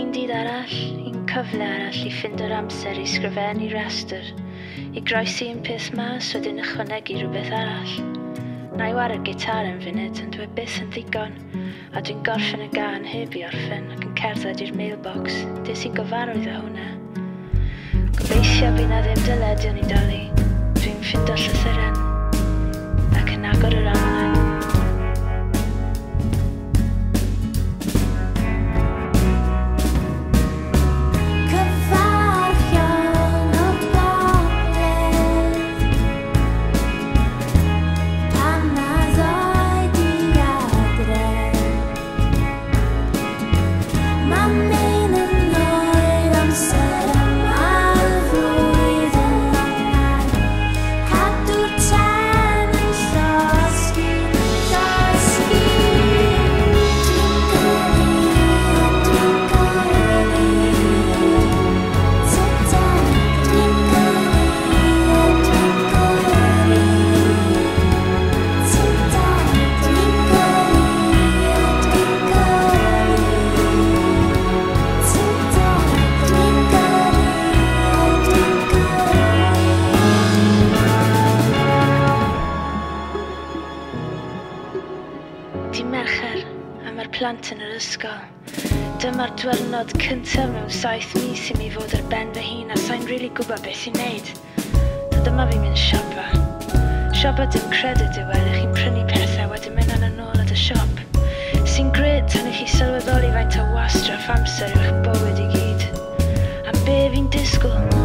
un dydd arall, un cyfle arall I ffeindio'r amser I sgrifennu rhestr, I groesi un peth mas wedyn ychwanegu rhywbeth arall. Na I ware'r gitar yn funud, ond dwi byth yn ddigon, a dwi'n gorffen y gan heb I orffen ac yn cerdded i'r mailbox, des i'n gyfarwydd â hwnna. Gobeithio bydd na ddim dyledion I dalu, dwi'n ffindo llythyren, ac yn agor yr amlen. Plant yn yr ysgol. Dyma'r diwrnod cyntaf mewn 7 mis I mi fod ar ben fy hun a sai'n rili gwybod beth I wneud. A dyma fi'n mynd siopa. Siopa dim credyd yw chi'n prynu pethau wedyn mynd yn ôl at y siop. Sy'n gret tan I chi sylweddoli faint o wastraff amser yw'ch bywyd I gyd. A be fi'n disgwyl